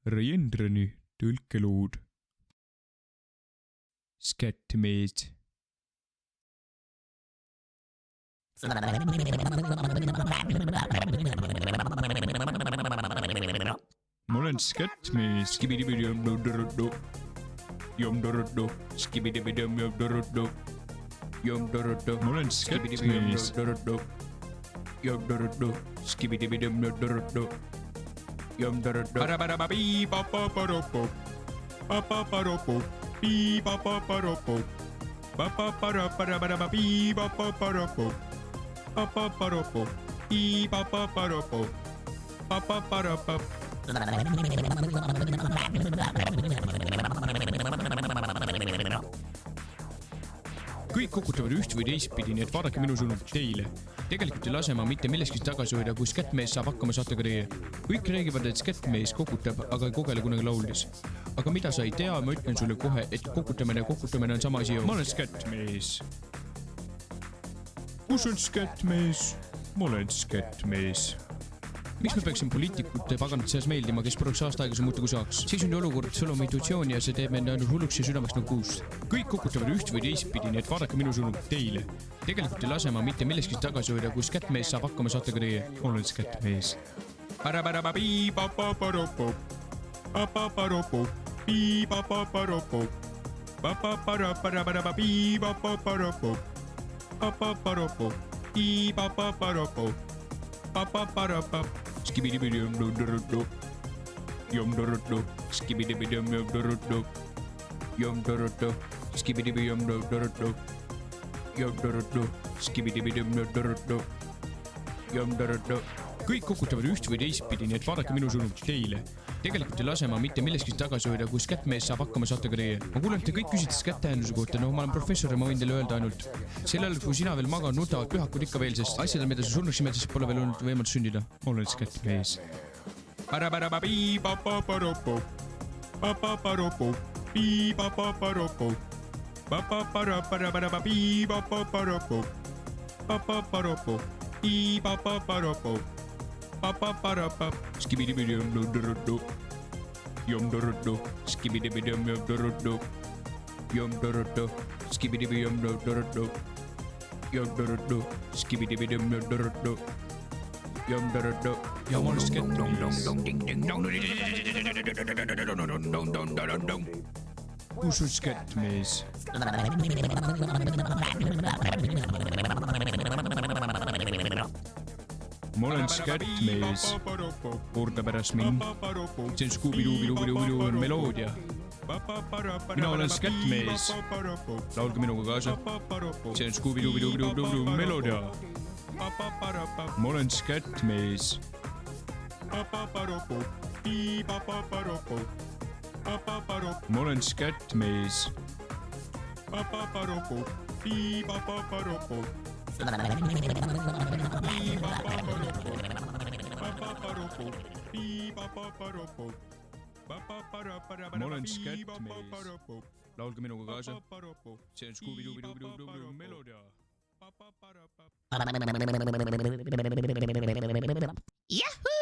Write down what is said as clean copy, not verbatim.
härra Jendrani tõlkelood. Skättmees. Ma olen skättmees. Skibidibidjom-dom-dom-dom. Jom-dom-dom-dom. Skibidibidjom-dom-dom-dom. Jom-dom-dom-dom. Ma olen skättmees. Jom-dom-dom-dom. Skibidibidjom-dom-dom-dom. Jom-dom-dom. Para-para-pa-pi-pa-pa-pa-ro-po. Pa-pa-pa-ro-po. Pi-pa-pa-pa-ro-po. Pa-pa-pa-ra-para-para-pa-pi-pa-pa-pa-ro-po. Pa-pa-pa-ro-po. Pi-pa-pa-pa-ro-po. Pa-pa-pa-ra-pa. Kõik kukutavad üht või teistpidi, nii et vaadake minu sõnum teile. Tegelikult ei lase ma mitte millestki tagasi hoida, kui skättmees saab hakkama saatega teie. Kõik räägivad, et skättmees kokutab, aga ei kogele kunagi laulis. Aga mida sa ei tea, ma ütlen sulle kohe, et kokutamine on sama asi. Ma olen skättmees. Kus on skättmees? Ma olen skättmees. Miks me peaksime poliitikute paganat seas meeldima, kes pruuks aasta aega see muutugu saaks? Siis on olukord sõlum intuitsiooni ja see teeb enda ainult hulluks ja südameks nagu kuust. Kõik kukutavad üht või teistpidi, nii et vaadake minu sõnum teile. Tegelikult ei lase ma mitte millestki tagasi hoida, kui skättmees saab hakkama saatega teie. Olen skättmees. Para-para-pa-pi-pa-pa-pa-ro-po. Pa-pa-pa-ro-po. Pi-pa-pa-pa-ro-po. Pa-pa-para-para-para-pa-pi-pa-pa-pa-ro-po. Pa-pa-pa-ro-po. Pi-pa-pa-pa-ro-po. Pa-pa-pa-ra-pa. Skibidibidjom-dom-dom-dom. Jom-dom-dom-dom. Skibidibidjom-dom-dom-dom. Jom-dom-dom-dom. Skibidibidjom-dom-dom-dom. Jom-dom-dom-dom. Skibidibidjom-dom-dom-dom. Jom-dom-dom. Kõik kukutavad üht või teistpidi, nii et vaadake minu sõnum teile. Tegelikult ei lase ma mitte millestki tagasi hoida, kui skättmees saab hakkama saatega teie. Ma kuulen, et te kõik küsite skättähenduse kohta, ma olen professor ja ma võin teile öelda ainult. Sellel, kui sina veel magad, nutavad pühakud ikka veel, sest asjadel, mida sa surnuks nimetades, pole veel olnud võimalik sündida. Ma olen skättmees. Para-para-pa-pi-pa-pa-pa-ro-po. Pa-pa-pa-ro-po. Pi-pa-pa-pa-ro-po. Pa-pa-para-para-para-pa-pi-pa-pa-pa-ro-po. Pa-pa-pa-ro-po. Pi-pa-pa-pa-ro-po. Pa-pa-pa-ra-pa. Skibidibidjom-dom-dom-dom. Jom-dom-dom. Skibidibidjom-dom-dom-dom. Jom-dom-dom. Skibidibidjom-dom-dom-dom. Jom-dom-dom. Skibidibidjom-dom-dom-dom. Jom-dom-dom. Ja ma olen skättmees. Kus on skättmees? Ma olen skättmees. Korda pärast mind. See on Scooby-Doo meloodia. Mina olen skättmees. Laulge minuga kaasa. See on Scooby-Doo meloodia. Ma olen skättmees. Ma olen skättmees. Ma olen skättmees. Laulge minuga kaasa. See on Scooby-Doo meloodia. Yahoo!